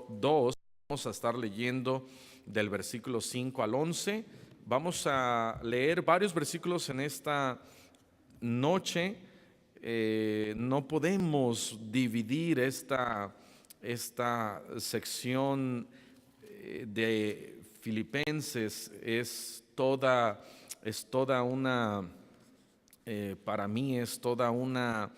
2, vamos a estar leyendo del versículo 5 al 11. Vamos a leer varios versículos en esta noche. No podemos dividir esta sección de Filipenses. Es toda una, para mí es toda una,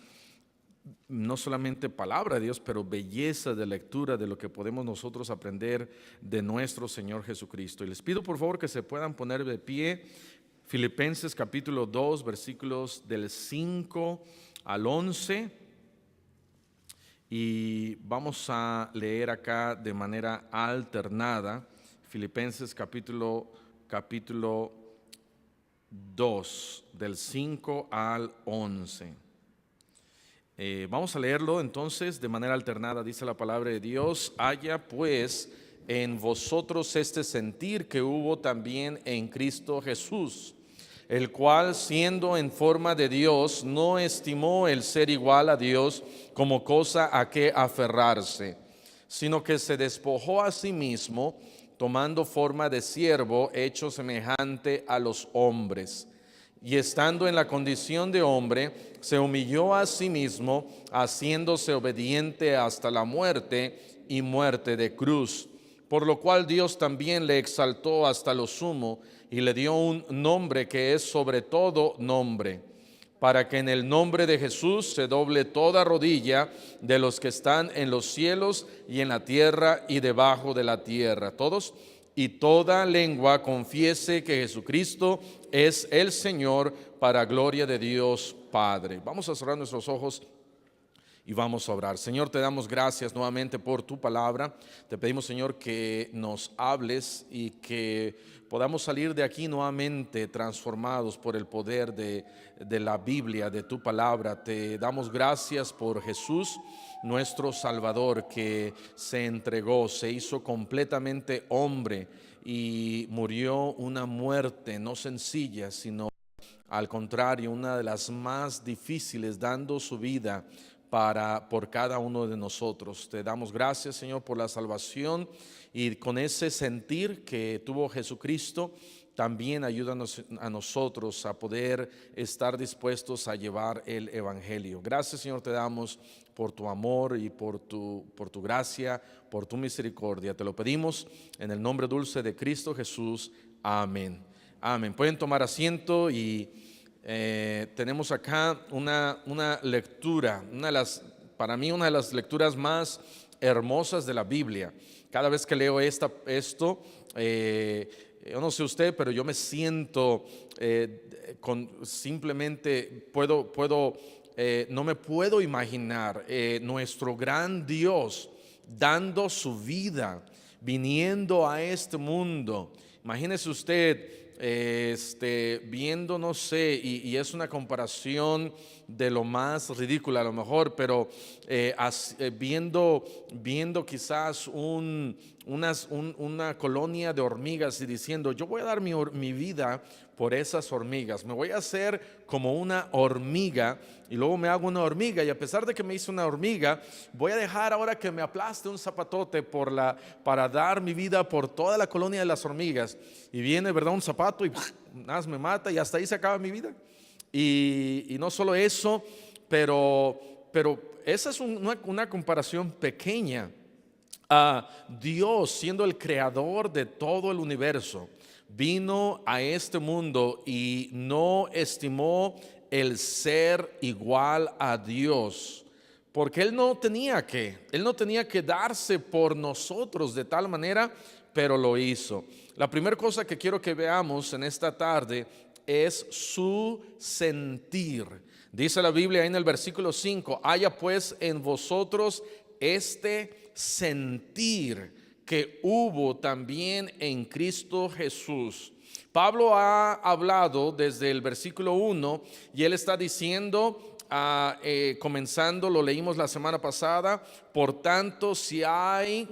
no solamente palabra de Dios, pero belleza de lectura de lo que podemos nosotros aprender de nuestro Señor Jesucristo. Y les pido por favor que se puedan poner de pie. Filipenses capítulo 2, versículos del 5 al 11. Y vamos a leer acá de manera alternada. Filipenses capítulo 2, del 5 al 11. Vamos a leerlo entonces de manera alternada. Dice la palabra de Dios: haya pues en vosotros este sentir que hubo también en Cristo Jesús, el cual, siendo en forma de Dios, no estimó el ser igual a Dios como cosa a que aferrarse, sino que se despojó a sí mismo, tomando forma de siervo, hecho semejante a los hombres. Y estando en la condición de hombre, se humilló a sí mismo, haciéndose obediente hasta la muerte y muerte de cruz. Por lo cual Dios también le exaltó hasta lo sumo y le dio un nombre que es sobre todo nombre, para que en el nombre de Jesús se doble toda rodilla de los que están en los cielos y en la tierra y debajo de la tierra. Todos. Y toda lengua confiese que Jesucristo es el Señor, para gloria de Dios Padre. Vamos a cerrar nuestros ojos y vamos a orar. Señor, te damos gracias nuevamente por tu palabra. Te pedimos, Señor, que nos hables y que podamos salir de aquí nuevamente transformados por el poder de la Biblia, de tu palabra. Te damos gracias por Jesús, nuestro Salvador, que se entregó, se hizo completamente hombre y murió una muerte no sencilla, sino al contrario, una de las más difíciles, dando su vida por cada uno de nosotros. Te damos gracias, Señor, por la salvación, y con ese sentir que tuvo Jesucristo, también ayúdanos a nosotros a poder estar dispuestos a llevar el evangelio. Gracias, Señor, te damos por tu amor y por tu gracia, por tu misericordia. Te lo pedimos en el nombre dulce de Cristo Jesús. Amén. Amén. Pueden tomar asiento y tenemos acá una lectura, para mí una de las lecturas más hermosas de la Biblia. Cada vez que leo esto, yo no sé usted, pero yo me siento simplemente no me puedo imaginar nuestro gran Dios dando su vida, viniendo a este mundo. Imagínese usted viendo, no sé, y es una comparación de lo más ridícula a lo mejor, pero viendo quizás una colonia de hormigas y diciendo: yo voy a dar mi vida por esas hormigas, me voy a hacer como una hormiga y luego me hago una hormiga, y a pesar de que me hice una hormiga, voy a dejar ahora que me aplaste un zapatote para dar mi vida por toda la colonia de las hormigas. Y viene, ¿verdad?, un zapato y me mata, y hasta ahí se acaba mi vida. Y no solo eso, pero esa es una comparación pequeña a Dios siendo el creador de todo el universo. Vino a este mundo y no estimó el ser igual a Dios, porque Él no tenía que darse por nosotros de tal manera, pero lo hizo. La primera cosa que quiero que veamos en esta tarde es su sentir. Dice la Biblia en el versículo 5: haya pues en vosotros este sentir que hubo también en Cristo Jesús. Pablo ha hablado desde el versículo 1 y él está diciendo, comenzando, lo leímos la semana pasada: por tanto, si hay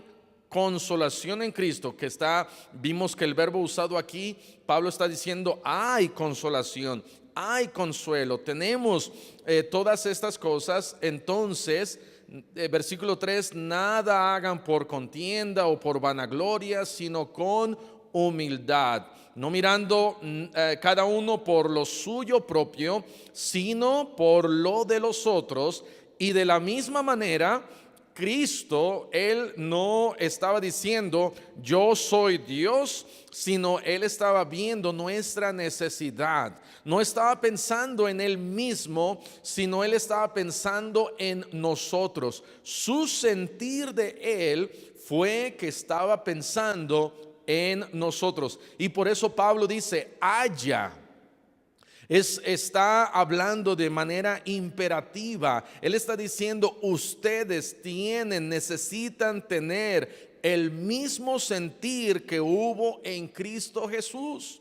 consolación en Cristo, vimos que el verbo usado aquí, Pablo está diciendo: hay consolación, hay consuelo, tenemos todas estas cosas. Entonces versículo 3, nada hagan por contienda o por vanagloria, sino con humildad, no mirando cada uno por lo suyo propio, sino por lo de los otros. Y de la misma manera, Cristo, Él no estaba diciendo yo soy Dios, sino Él estaba viendo nuestra necesidad. No estaba pensando en Él mismo, sino Él estaba pensando en nosotros. Su sentir de Él fue que estaba pensando en nosotros. Y por eso Pablo dice, haya. Está hablando de manera imperativa. Él está diciendo, ustedes necesitan tener el mismo sentir que hubo en Cristo Jesús.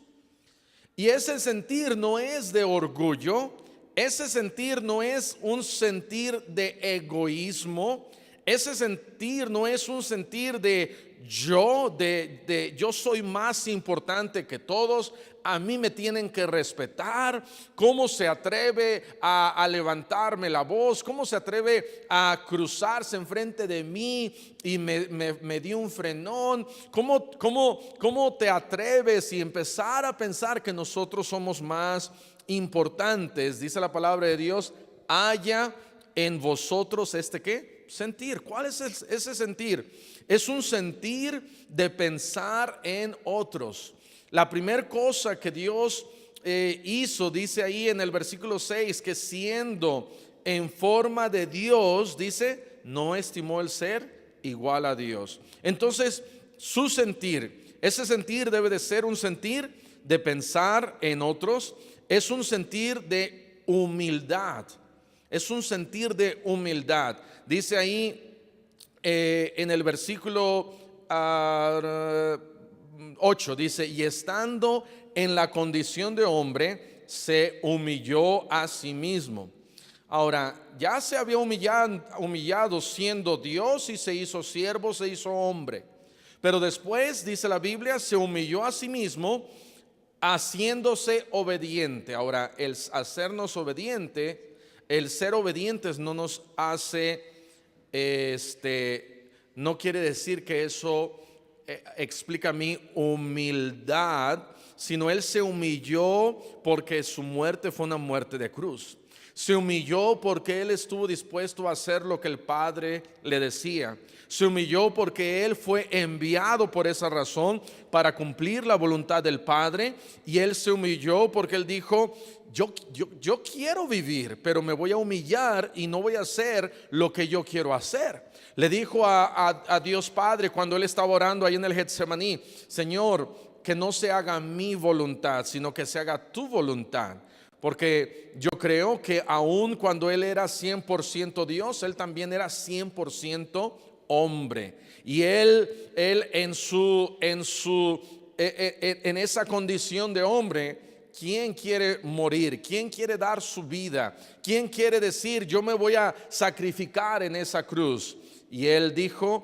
Y ese sentir no es de orgullo, ese sentir no es un sentir de egoísmo, ese sentir no es un sentir de yo soy más importante que todos, a mí me tienen que respetar. ¿Cómo se atreve a levantarme la voz? ¿Cómo se atreve a cruzarse enfrente de mí y me dio un frenón? ¿Cómo te atreves y empezar a pensar que nosotros somos más importantes? Dice la palabra de Dios, haya en vosotros ¿qué? Sentir. ¿Cuál es ese sentir? Es un sentir de pensar en otros. La primera cosa que Dios hizo, dice ahí en el versículo 6, que siendo en forma de Dios, dice, no estimó el ser igual a Dios. Entonces, su sentir, ese sentir debe de ser un sentir de pensar en otros, es un sentir de humildad. Es un sentir de humildad. Dice ahí en el versículo 8, dice, y estando en la condición de hombre, se humilló a sí mismo. Ahora, ya se había humillado siendo Dios y se hizo siervo, se hizo hombre. Pero después, dice la Biblia, se humilló a sí mismo, haciéndose obediente. Ahora, el hacernos obediente, el ser obedientes no nos hace, no quiere decir que eso explica mi humildad, sino Él se humilló porque su muerte fue una muerte de cruz. Se humilló porque Él estuvo dispuesto a hacer lo que el Padre le decía. Se humilló porque Él fue enviado por esa razón para cumplir la voluntad del Padre. Y Él se humilló porque Él dijo, yo quiero vivir, pero me voy a humillar y no voy a hacer lo que yo quiero hacer. Le dijo a Dios Padre cuando Él estaba orando ahí en el Getsemaní, Señor, que no se haga mi voluntad, sino que se haga tu voluntad. Porque yo creo que aun cuando Él era 100% Dios, Él también era 100% hombre. Y Él en esa condición de hombre, ¿quién quiere morir? ¿Quién quiere dar su vida? ¿Quién quiere decir, yo me voy a sacrificar en esa cruz? Y Él dijo,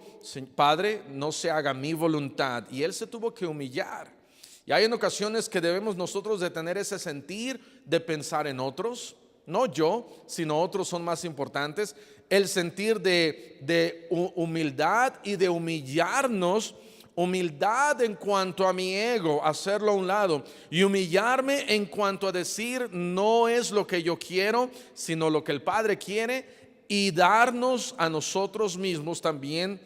Padre, no se haga mi voluntad. Y Él se tuvo que humillar. Y hay en ocasiones que debemos nosotros de tener ese sentir de pensar en otros. No yo, sino otros son más importantes. El sentir de humildad y de humillarnos. Humildad en cuanto a mi ego, hacerlo a un lado. Y humillarme en cuanto a decir, no es lo que yo quiero, sino lo que el Padre quiere. Y darnos a nosotros mismos también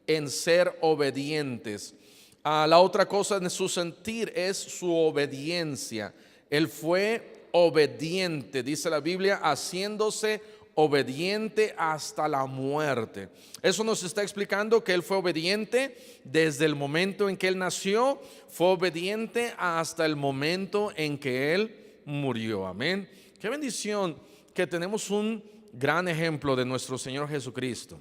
en ser obedientes. La otra cosa de su sentir es su obediencia. Él fue obediente, dice la Biblia, haciéndose obediente hasta la muerte. Eso nos está explicando que Él fue obediente desde el momento en que Él nació, fue obediente hasta el momento en que Él murió. Amén. Qué bendición que tenemos un gran ejemplo de nuestro Señor Jesucristo.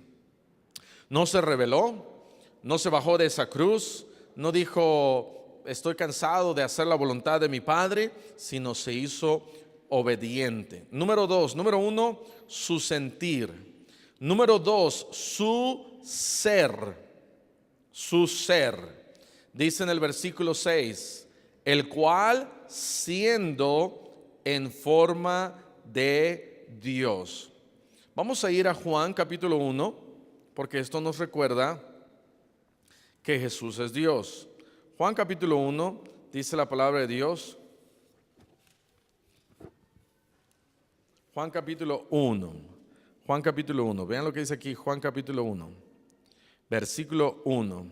No se rebeló, no se bajó de esa cruz, no dijo estoy cansado de hacer la voluntad de mi Padre, sino se hizo obediente. Número uno, su sentir. Número dos, su ser. Su ser. Dice en el versículo 6, el cual siendo en forma de Dios. Vamos a ir a Juan capítulo 1, porque esto nos recuerda que Jesús es Dios. Juan capítulo 1, dice la palabra de Dios. Juan capítulo 1. Juan capítulo 1. Vean lo que dice aquí, Juan capítulo 1. Versículo 1.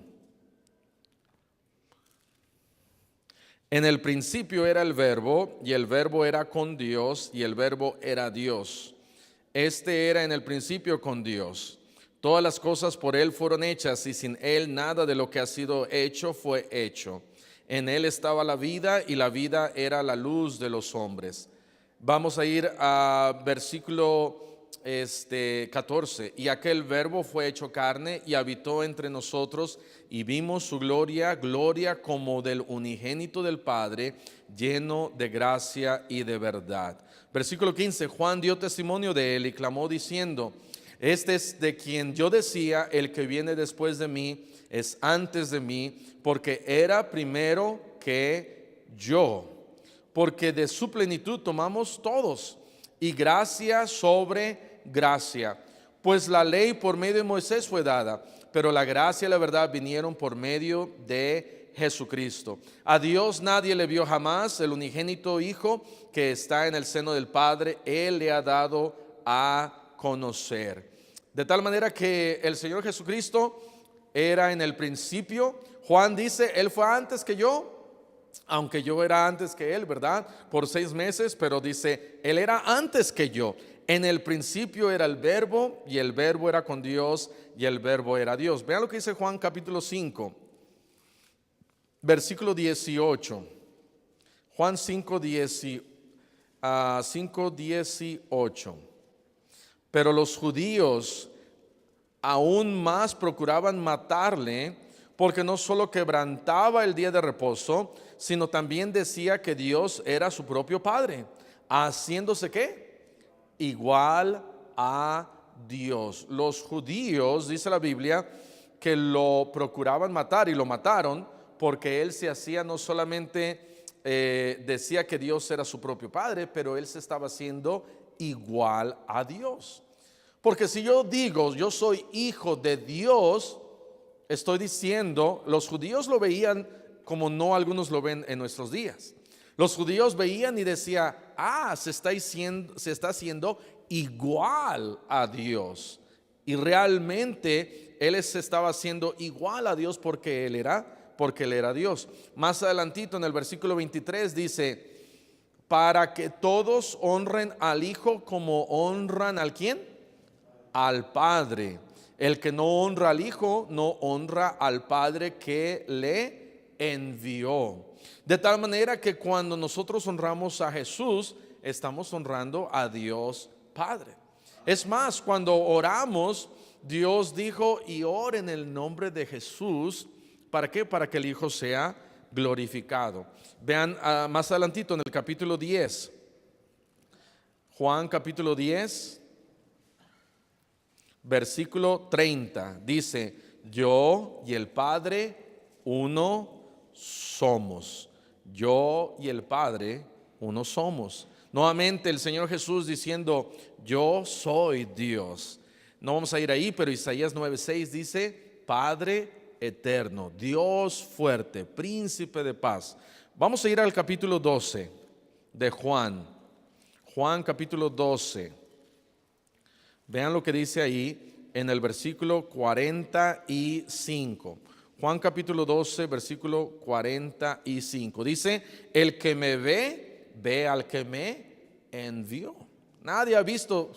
En el principio era el verbo, y el verbo era con Dios, y el verbo era Dios. Este era en el principio con Dios. Todas las cosas por Él fueron hechas, y sin Él nada de lo que ha sido hecho fue hecho. En Él estaba la vida, y la vida era la luz de los hombres. Vamos a ir a versículo 14. Y aquel verbo fue hecho carne y habitó entre nosotros, y vimos su gloria, gloria como del unigénito del Padre, lleno de gracia y de verdad. Versículo 15. Juan dio testimonio de él y clamó diciendo: este es de quien yo decía, el que viene después de mí es antes de mí, porque era primero que yo. Porque de su plenitud tomamos todos, y gracia sobre gracia. Pues la ley por medio de Moisés fue dada, pero la gracia y la verdad vinieron por medio de Jesucristo. A Dios nadie le vio jamás, el unigénito Hijo que está en el seno del Padre, Él le ha dado a conocer. De tal manera que el Señor Jesucristo era en el principio. Juan dice, Él fue antes que yo, aunque yo era antes que Él, ¿verdad? Por 6 meses, pero dice, Él era antes que yo. En el principio era el verbo, y el verbo era con Dios, y el verbo era Dios. Vean lo que dice Juan capítulo 5, versículo 18. Juan 5, 18. Pero los judíos aún más procuraban matarle, porque no solo quebrantaba el día de reposo, sino también decía que Dios era su propio Padre, haciéndose ¿qué? Igual a Dios. Los judíos, dice la Biblia, que lo procuraban matar, y lo mataron porque él se hacía, no solamente decía que Dios era su propio Padre, pero él se estaba haciendo igual a Dios. Porque si yo digo yo soy hijo de Dios, estoy diciendo, los judíos lo veían como no algunos lo ven en nuestros días. Los judíos veían y decían, se está haciendo igual a Dios. Y realmente él se estaba haciendo igual a Dios porque él era Dios. Más adelantito en el versículo 23 dice, para que todos honren al Hijo como honran ¿al quién? Al Padre. El que no honra al Hijo no honra al Padre que le envió. De tal manera que cuando nosotros honramos a Jesús, estamos honrando a Dios Padre. Es más, cuando oramos, Dios dijo, y oren en el nombre de Jesús. ¿Para qué? Para que el Hijo sea glorificado. Vean más adelantito en el capítulo 10. Juan capítulo 10. Versículo 30 dice, yo y el Padre uno somos. Yo y el Padre uno somos. Nuevamente el Señor Jesús diciendo, yo soy Dios. No vamos a ir ahí, pero Isaías 9:6 dice, Padre eterno, Dios fuerte, príncipe de paz. Vamos a ir al capítulo 12 de Juan. Juan capítulo 12. Vean lo que dice ahí en el versículo 45. Juan capítulo 12, versículo 45. Dice, el que me ve, ve al que me envió. Nadie ha visto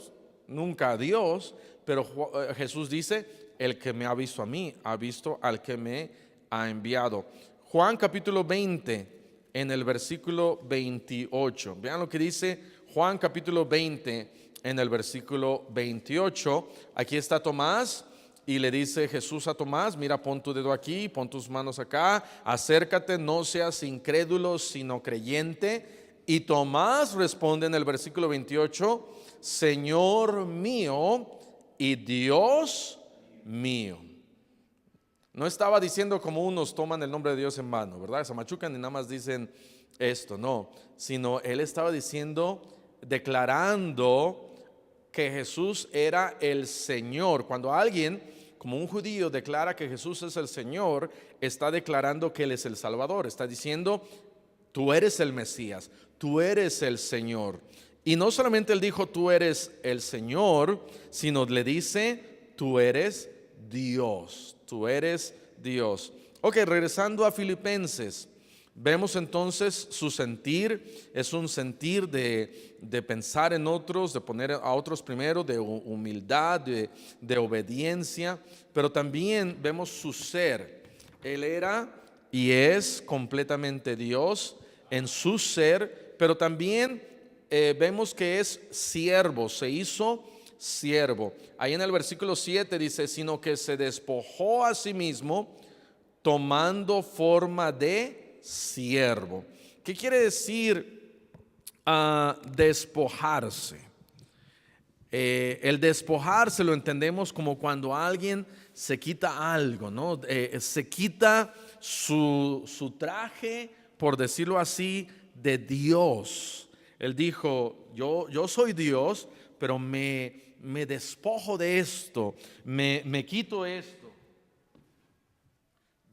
nunca a Dios, pero Jesús dice, el que me ha visto a mí, ha visto al que me ha enviado. Juan capítulo 20, en el versículo 28. Vean lo que dice Juan capítulo 20. En el versículo 28, aquí está Tomás, y le dice Jesús a Tomás, mira, pon tu dedo aquí, pon tus manos acá, acércate, no seas incrédulo, sino creyente. Y Tomás responde en el versículo 28, Señor mío y Dios mío. No estaba diciendo como unos toman el nombre de Dios en vano, ¿verdad? Se machucan y nada más dicen esto, no, sino él estaba diciendo, declarando que Jesús era el Señor. Cuando alguien, como un judío, declara que Jesús es el Señor, está declarando que Él es el Salvador. Está diciendo, tú eres el Mesías, tú eres el Señor. Y no solamente Él dijo, tú eres el Señor, sino le dice, tú eres Dios, tú eres Dios. Ok, regresando a Filipenses, vemos entonces su sentir, es un sentir de pensar en otros, de poner a otros primero, de humildad, de obediencia, pero también vemos su ser. Él era y es completamente Dios en su ser, pero también vemos que es siervo, se hizo siervo. Ahí en el versículo 7 dice, sino que se despojó a sí mismo, tomando forma de siervo. ¿Qué quiere decir despojarse? El despojarse lo entendemos como cuando alguien se quita algo, ¿no? Se quita su traje, por decirlo así, de Dios. Él dijo, yo soy Dios, pero me despojo de esto, me quito esto.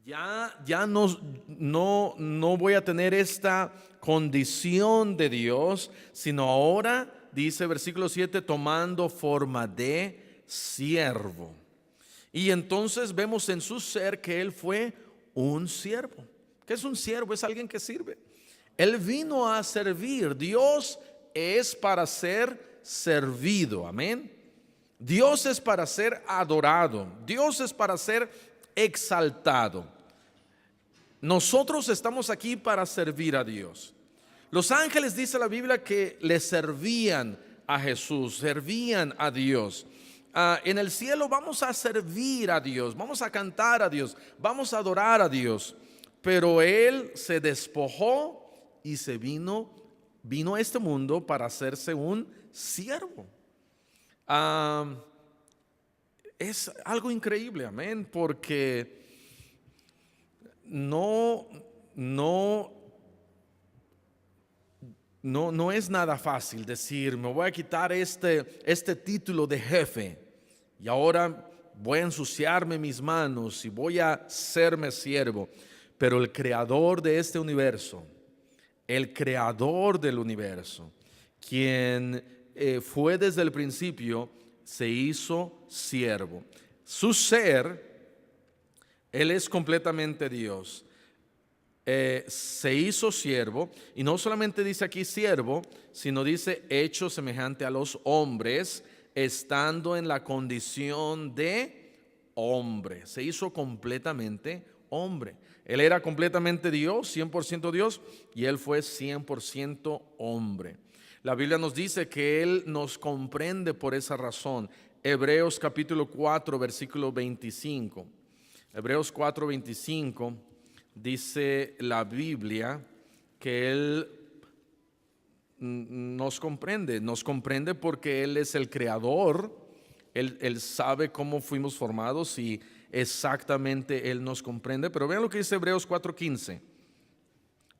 Ya no voy a tener esta condición de Dios, sino ahora, dice versículo 7, tomando forma de siervo. Y entonces vemos en su ser que Él fue un siervo. ¿Qué es un siervo? Es alguien que sirve. Él vino a servir. Dios es para ser servido. Amén. Dios es para ser adorado. Dios es para ser exaltado. Nosotros estamos aquí para servir a Dios. Los ángeles, dice la Biblia, que le servían a Jesús, servían a Dios. En el cielo vamos a servir a Dios, vamos a cantar a Dios, vamos a adorar a Dios. Pero Él se despojó y se vino a este mundo para hacerse un siervo. Es algo increíble, amén, porque no es nada fácil decir, me voy a quitar este título de jefe y ahora voy a ensuciarme mis manos y voy a serme siervo. Pero el creador de este universo, el creador del universo, quien fue desde el principio, se hizo siervo. Su ser, Él es completamente Dios. Se hizo siervo, y no solamente dice aquí siervo, sino dice hecho semejante a los hombres, estando en la condición de hombre. Se hizo completamente hombre. Él era completamente Dios, 100% Dios, y Él fue 100% hombre. La Biblia nos dice que Él nos comprende por esa razón. Hebreos capítulo 4, versículo 25. Hebreos 4, 25. Dice la Biblia que Él nos comprende porque Él es el creador, Él sabe cómo fuimos formados y exactamente Él nos comprende. Pero vean lo que dice Hebreos 4:15,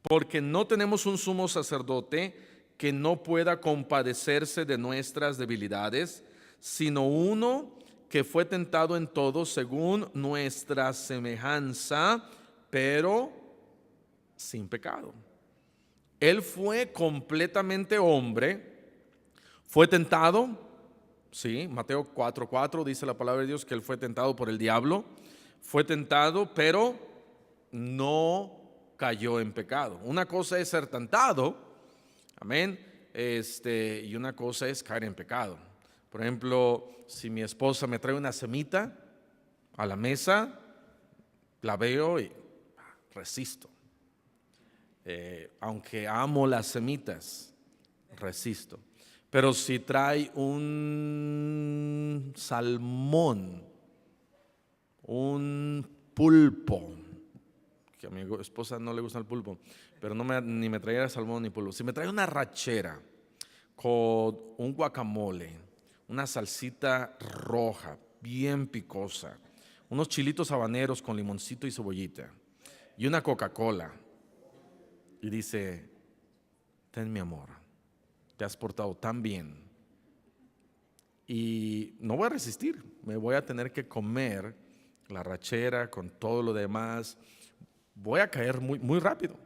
porque no tenemos un sumo sacerdote que no pueda compadecerse de nuestras debilidades, sino uno que fue tentado en todo según nuestra semejanza, pero sin pecado. Él fue completamente hombre, fue tentado, sí, Mateo 4:4 dice la palabra de Dios que Él fue tentado por el diablo, fue tentado, pero no cayó en pecado. Una cosa es ser tentado, amén, y una cosa es caer en pecado. Por ejemplo, si mi esposa me trae una semita a la mesa, la veo y resisto. Aunque amo las semitas, resisto. Pero si trae un salmón, un pulpo, que a mi esposa no le gusta el pulpo, pero ni me traía salmón ni pulpo. Si me trae una rachera con un guacamole, una salsita roja, bien picosa, unos chilitos habaneros con limoncito y cebollita, y una Coca-Cola, y dice, ten mi amor, te has portado tan bien, y no voy a resistir, me voy a tener que comer la rachera con todo lo demás, voy a caer muy, muy rápido.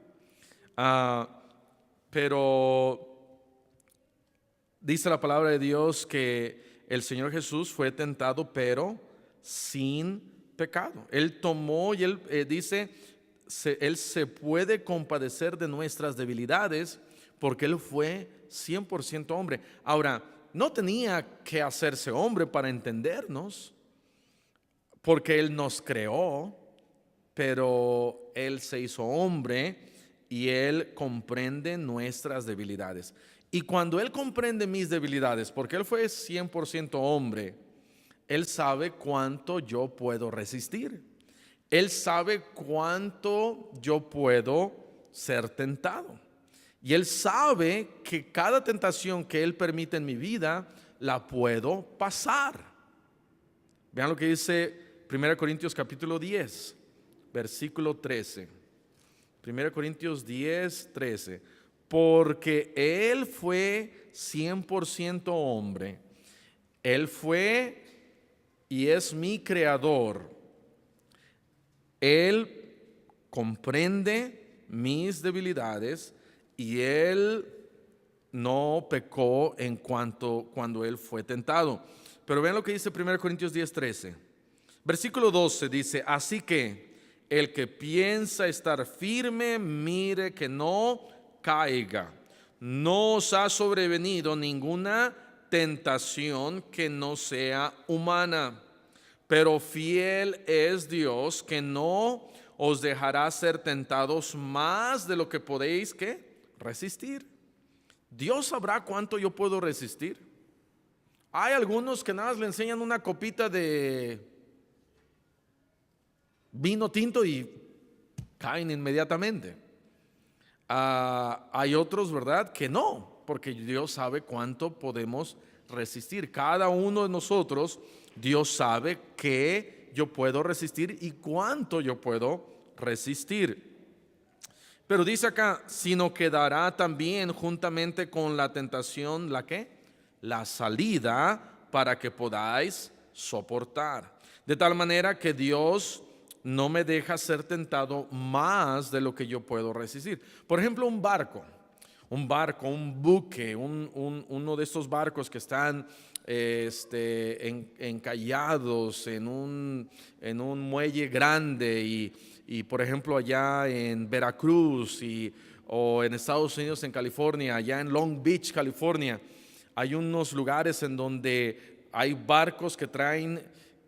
Pero dice la palabra de Dios que el Señor Jesús fue tentado, pero sin pecado. Él tomó y él dice, Él se puede compadecer de nuestras debilidades porque Él fue 100% hombre. Ahora, no tenía que hacerse hombre para entendernos, porque Él nos creó, pero Él se hizo hombre y Él comprende nuestras debilidades. Y cuando Él comprende mis debilidades, porque Él fue 100% hombre, Él sabe cuánto yo puedo resistir. Él sabe cuánto yo puedo ser tentado. Y Él sabe que cada tentación que Él permite en mi vida, la puedo pasar. Vean lo que dice 1 Corintios capítulo 10, versículo 13. 1 Corintios 10, 13. Porque Él fue 100% hombre. Él fue y es mi creador. Él comprende mis debilidades y Él no pecó cuando Él fue tentado. Pero vean lo que dice 1 Corintios 10, 13. Versículo 12 dice, así que el que piensa estar firme, mire que no caiga. No os ha sobrevenido ninguna tentación que no sea humana, pero fiel es Dios, que no os dejará ser tentados más de lo que podéis resistir. Dios sabrá cuánto yo puedo resistir. Hay algunos que nada más le enseñan una copita de vino tinto y caen inmediatamente. Hay otros, ¿verdad?, que no, porque Dios sabe cuánto podemos resistir. Cada uno de nosotros, Dios sabe que yo puedo resistir y cuánto yo puedo resistir. Pero dice acá, sino que dará también juntamente con la tentación, ¿la qué? La salida para que podáis soportar. De tal manera que Dios no me deja ser tentado más de lo que yo puedo resistir. Por ejemplo, un buque, uno de estos barcos que están encallados en un muelle grande y por ejemplo allá en Veracruz o en Estados Unidos, en California, allá en Long Beach, California, hay unos lugares en donde hay barcos que traen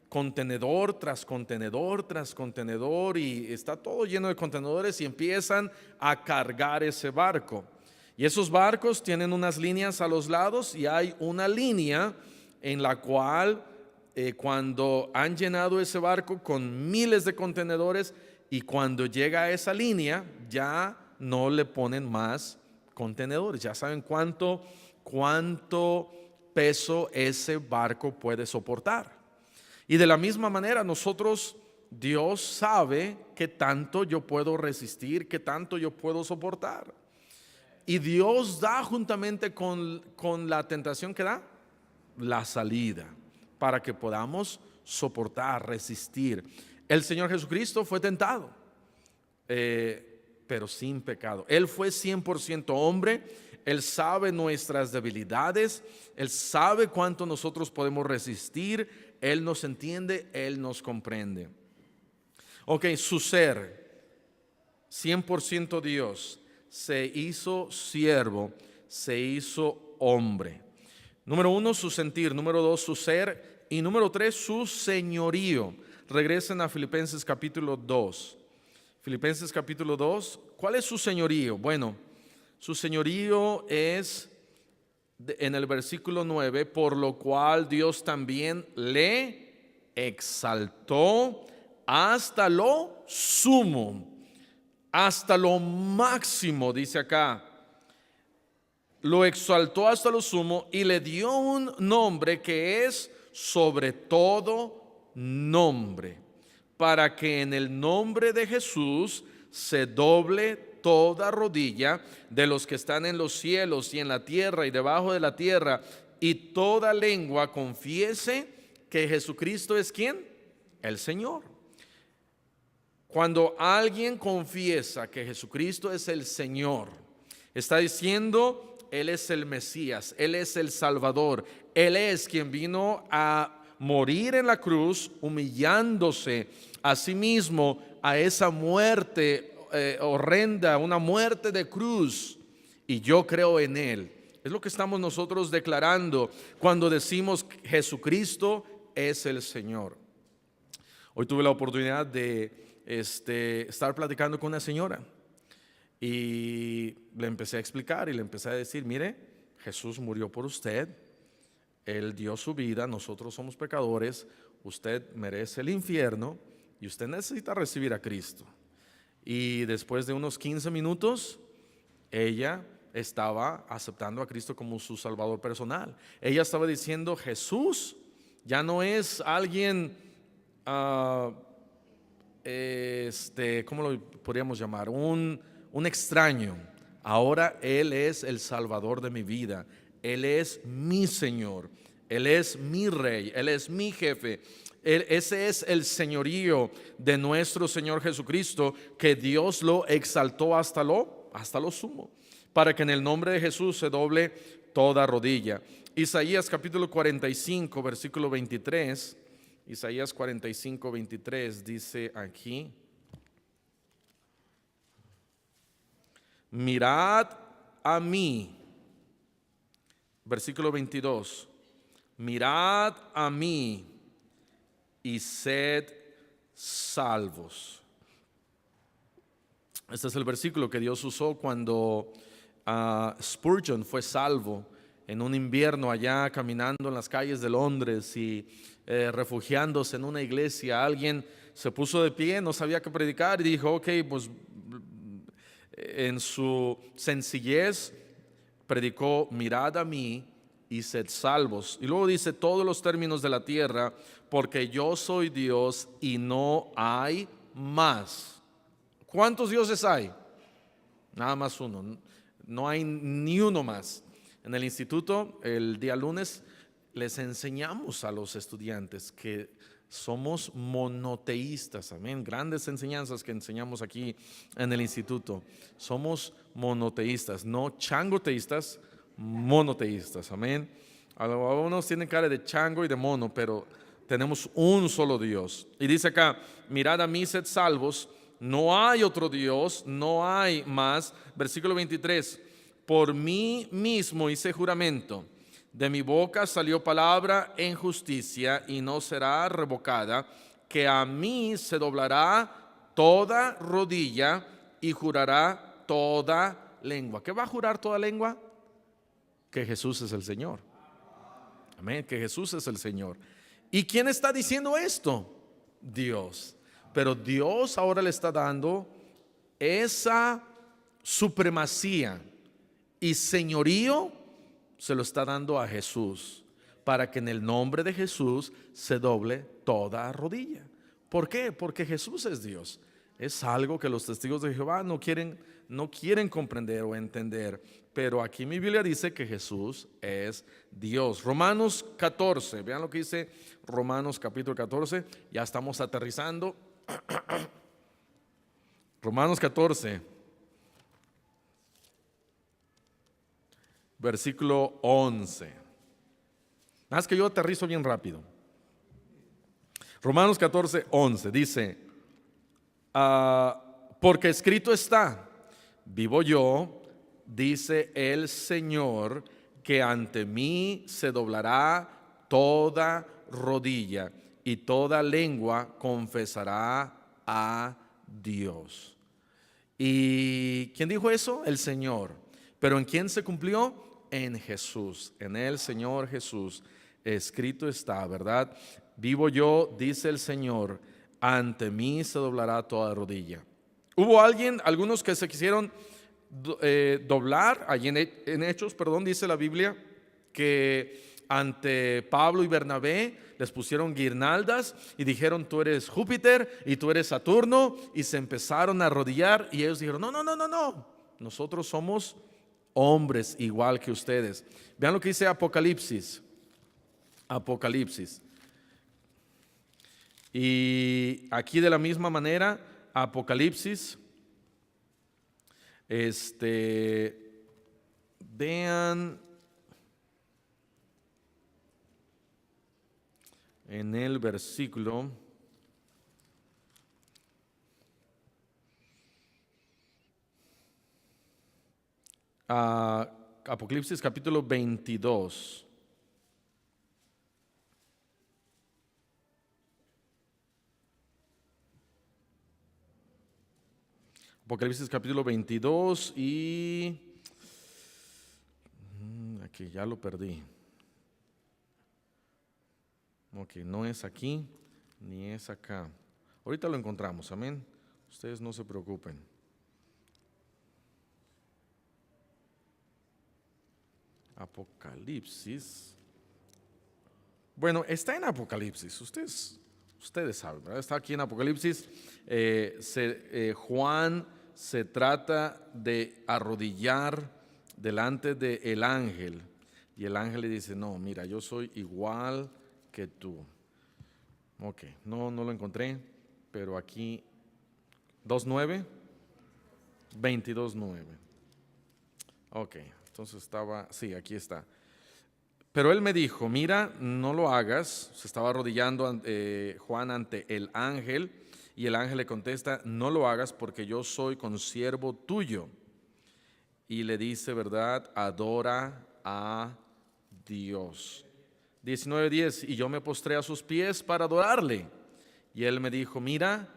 contenedor tras contenedor tras contenedor y está todo lleno de contenedores y empiezan a cargar ese barco. Y esos barcos tienen unas líneas a los lados y hay una línea en la cual cuando han llenado ese barco con miles de contenedores y cuando llega a esa línea ya no le ponen más contenedores, ya saben cuánto peso ese barco puede soportar. Y de la misma manera nosotros, Dios sabe qué tanto yo puedo resistir, qué tanto yo puedo soportar. Y Dios da juntamente con la tentación que da la salida para que podamos soportar, resistir. El Señor Jesucristo fue tentado, pero sin pecado. Él fue 100% hombre. Él sabe nuestras debilidades. Él sabe cuánto nosotros podemos resistir. Él nos entiende, Él nos comprende. Ok, su ser, 100% Dios, se hizo siervo, se hizo hombre. Número 1, su sentir. Número 2, su ser. Y número 3, su señorío. Regresen a Filipenses capítulo 2. Filipenses capítulo 2. ¿Cuál es su señorío? Bueno, su señorío es en el versículo 9, por lo cual Dios también le exaltó hasta lo sumo, hasta lo máximo, dice acá. Lo exaltó hasta lo sumo y le dio un nombre que es sobre todo nombre, para que en el nombre de Jesús se doble toda rodilla de los que están en los cielos y en la tierra y debajo de la tierra, y toda lengua confiese que Jesucristo es ¿quién? El Señor. Cuando alguien confiesa que Jesucristo es el Señor, está diciendo, Él es el Mesías, Él es el Salvador, Él es quien vino a morir en la cruz, humillándose a sí mismo a esa muerte horrenda, una muerte de cruz, y yo creo en Él. Es lo que estamos nosotros declarando cuando decimos Jesucristo es el Señor. Hoy tuve la oportunidad de estar platicando con una señora y le empecé a explicar y le empecé a decir, mire, Jesús murió por usted, Él dio su vida, nosotros somos pecadores, usted merece el infierno y usted necesita recibir a Cristo. Y después de unos 15 minutos, ella estaba aceptando a Cristo como su Salvador personal. Ella estaba diciendo, Jesús ya no es alguien, ¿cómo lo podríamos llamar? Un extraño. Ahora Él es el Salvador de mi vida. Él es mi Señor. Él es mi Rey. Él es mi jefe. Ese es el señorío de nuestro Señor Jesucristo, que Dios lo exaltó hasta lo sumo, para que en el nombre de Jesús se doble toda rodilla. Isaías capítulo 45, versículo 23. Isaías 45, 23 dice aquí: mirad a mí. Versículo 22. Mirad a mí y sed salvos. Este es el versículo que Dios usó cuando Spurgeon fue salvo en un invierno allá caminando en las calles de Londres y refugiándose en una iglesia. Alguien se puso de pie, no sabía qué predicar y dijo, ok, pues en su sencillez predicó, mirad a mí y sed salvos. Y luego dice, todos los términos de la tierra, porque yo soy Dios y no hay más. ¿Cuántos dioses hay? Nada más uno. No hay ni uno más. En el instituto, el día lunes, les enseñamos a los estudiantes que somos monoteístas. Amén. Grandes enseñanzas que enseñamos aquí en el instituto. Somos monoteístas, no changoteístas, monoteístas. Amén. Algunos tienen cara de chango y de mono, pero tenemos un solo Dios. Y dice acá, mirad a mí, sed salvos. No hay otro Dios, no hay más. Versículo 23. Por mí mismo hice juramento, de mi boca salió palabra en justicia y no será revocada, que a mí se doblará toda rodilla y jurará toda lengua. ¿Qué va a jurar toda lengua? Que Jesús es el Señor. Amén, que Jesús es el Señor. ¿Y quién está diciendo esto? Dios. Pero Dios ahora le está dando esa supremacía y señorío, se lo está dando a Jesús, para que en el nombre de Jesús se doble toda rodilla. ¿Por qué? Porque Jesús es Dios. Es algo que los testigos de Jehová no quieren comprender o entender, pero aquí mi Biblia dice que Jesús es Dios. Romanos 14, vean lo que dice Romanos capítulo 14, ya estamos aterrizando. Romanos 14, versículo 11. Nada más que yo aterrizo bien rápido. Romanos 14, 11 dice, porque escrito está, vivo yo, dice el Señor, que ante mí se doblará toda rodilla y toda lengua confesará a Dios. ¿Y quién dijo eso? El Señor. ¿Pero en quién se cumplió? En Jesús, en el Señor Jesús. Escrito está, ¿verdad? Vivo yo, dice el Señor, ante mí se doblará toda rodilla. Hubo algunos que se quisieron doblar, allí en Hechos, dice la Biblia, que ante Pablo y Bernabé les pusieron guirnaldas y dijeron, tú eres Júpiter y tú eres Saturno, y se empezaron a arrodillar y ellos dijeron, no, nosotros somos hombres igual que ustedes. Vean lo que dice Apocalipsis. Apocalipsis. Y aquí de la misma manera, Apocalipsis, vean en el versículo Apocalipsis capítulo 22. Apocalipsis capítulo 22 y aquí ya lo perdí. Ok, no es aquí ni es acá. Ahorita lo encontramos, amén. Ustedes no se preocupen. Apocalipsis. Bueno, está en Apocalipsis. Ustedes saben, ¿verdad? Está aquí en Apocalipsis. Juan se trata de arrodillar delante del ángel. Y el ángel le dice, no, mira, yo soy igual que tú. Ok, no lo encontré, pero aquí 2:9, 22:9. Ok, entonces sí, aquí está. Pero él me dijo, mira, no lo hagas. Se estaba arrodillando Juan ante el ángel, y el ángel le contesta, no lo hagas porque yo soy consiervo tuyo. Y le dice, ¿verdad? Adora a Dios. 19:10, y yo me postré a sus pies para adorarle. Y él me dijo, mira,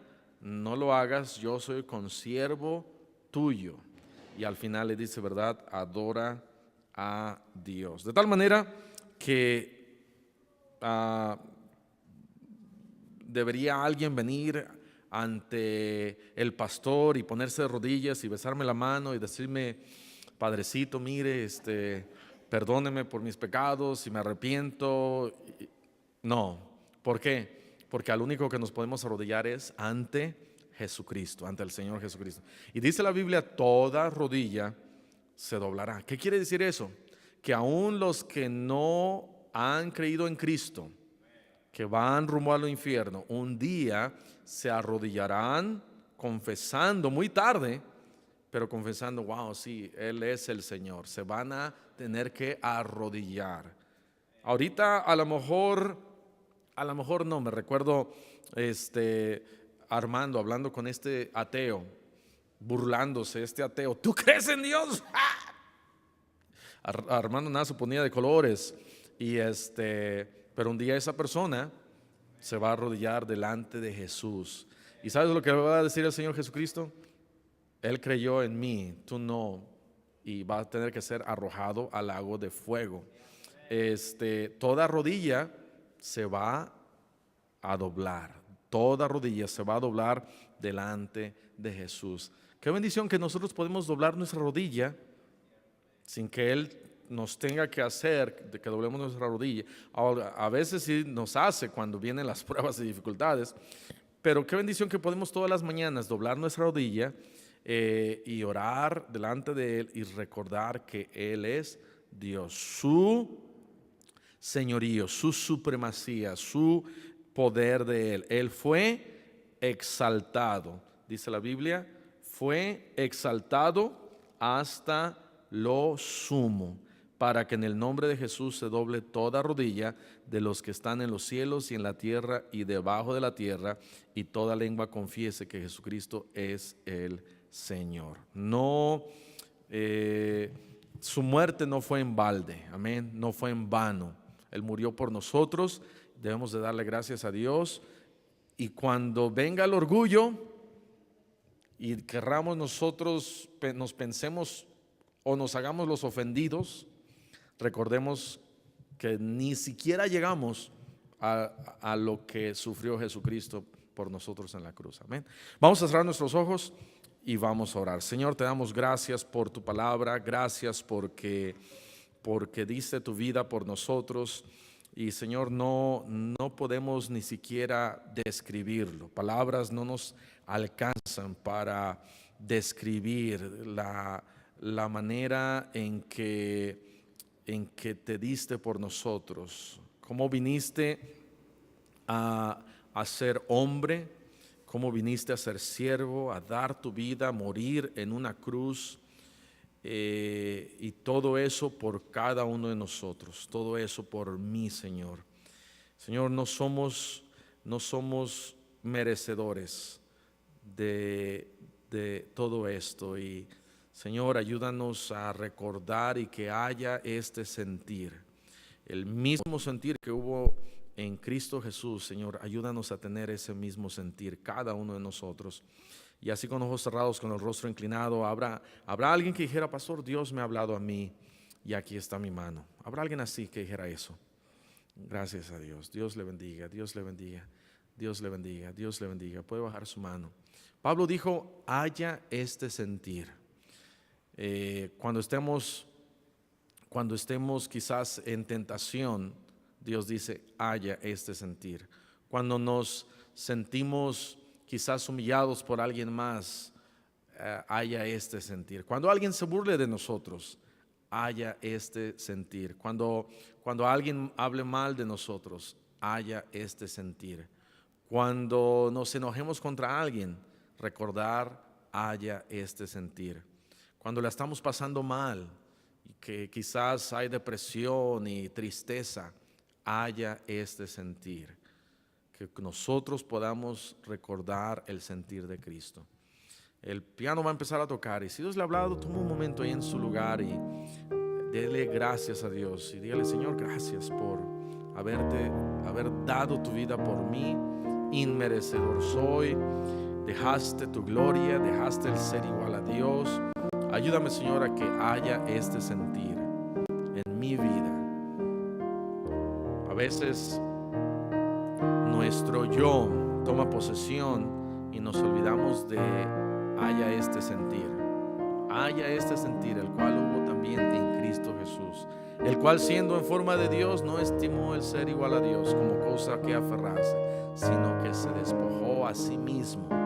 no lo hagas, yo soy consiervo tuyo. Y al final le dice, ¿verdad? Adora a Dios. De tal manera que debería alguien venir ante el pastor y ponerse de rodillas y besarme la mano y decirme, Padrecito, mire, perdóneme por mis pecados y me arrepiento. No, ¿por qué? Porque al único que nos podemos arrodillar es ante Jesucristo, ante el Señor Jesucristo. Y dice la Biblia, toda rodilla se doblará. ¿Qué quiere decir eso? Que aún los que no han creído en Cristo, que van rumbo al infierno, un día se arrodillarán confesando, muy tarde, pero confesando, wow, sí, Él es el Señor. Se van a tener que arrodillar. Ahorita a lo mejor no, me recuerdo Armando hablando con este ateo, burlándose, este ateo, ¿tú crees en Dios? Armando nada se ponía de colores, y pero un día esa persona se va a arrodillar delante de Jesús. ¿Y sabes lo que le va a decir el Señor Jesucristo? Él creyó en mí, tú no, y va a tener que ser arrojado al lago de fuego. Toda rodilla se va a doblar, toda rodilla se va a doblar delante de Jesús. Qué bendición que nosotros podemos doblar nuestra rodilla sin que Él nos tenga que hacer de que doblemos nuestra rodilla. Ahora, a veces sí nos hace cuando vienen las pruebas y dificultades, pero qué bendición que podemos todas las mañanas doblar nuestra rodilla y orar delante de Él y recordar que Él es Dios, su señorío, su supremacía, su poder de Él. Él fue exaltado, dice la Biblia, fue exaltado hasta lo sumo, para que en el nombre de Jesús se doble toda rodilla de los que están en los cielos y en la tierra y debajo de la tierra, y toda lengua confiese que Jesucristo es el Señor. No, su muerte no fue en balde, amén, no fue en vano. Él murió por nosotros, debemos de darle gracias a Dios. Y cuando venga el orgullo y querramos nosotros, nos pensemos o nos hagamos los ofendidos, recordemos que ni siquiera llegamos a lo que sufrió Jesucristo por nosotros en la cruz. Amén. Vamos a cerrar nuestros ojos y vamos a orar. Señor, te damos gracias por tu palabra, gracias porque diste tu vida por nosotros. Y Señor, no podemos ni siquiera describirlo. Palabras no nos alcanzan para describir la manera en que te diste por nosotros, cómo viniste a ser hombre, cómo viniste a ser siervo, a dar tu vida, a morir en una cruz, y todo eso por cada uno de nosotros, todo eso por mí, Señor. Señor, no somos merecedores de todo esto, y Señor, ayúdanos a recordar y que haya este sentir, el mismo sentir que hubo en Cristo Jesús. Señor, ayúdanos a tener ese mismo sentir cada uno de nosotros. Y así con ojos cerrados, con el rostro inclinado, habrá alguien que dijera: pastor, Dios me ha hablado a mí y aquí está mi mano. Habrá alguien así que dijera eso. Gracias a Dios. Dios le bendiga, Dios le bendiga, Dios le bendiga, Dios le bendiga. Puede bajar su mano. Pablo dijo: haya este sentir. Cuando estemos quizás en tentación, Dios dice: haya este sentir. Cuando nos sentimos quizás humillados por alguien más, haya este sentir. Cuando alguien se burle de nosotros, haya este sentir. Cuando alguien hable mal de nosotros, haya este sentir. Cuando nos enojemos contra alguien, recordar: haya este sentir. Cuando la estamos pasando mal, que quizás hay depresión y tristeza, haya este sentir. Que nosotros podamos recordar el sentir de Cristo. El piano va a empezar a tocar, y si Dios le ha hablado, toma un momento ahí en su lugar y dele gracias a Dios y dígale: Señor, gracias por haber dado tu vida por mí, inmerecedor soy, dejaste tu gloria, dejaste el ser igual a Dios. Ayúdame, Señor, a que haya este sentir en mi vida. A veces nuestro yo toma posesión y nos olvidamos de haya este sentir. Haya este sentir, el cual hubo también en Cristo Jesús, el cual, siendo en forma de Dios, no estimó el ser igual a Dios como cosa que aferrarse, sino que se despojó a sí mismo,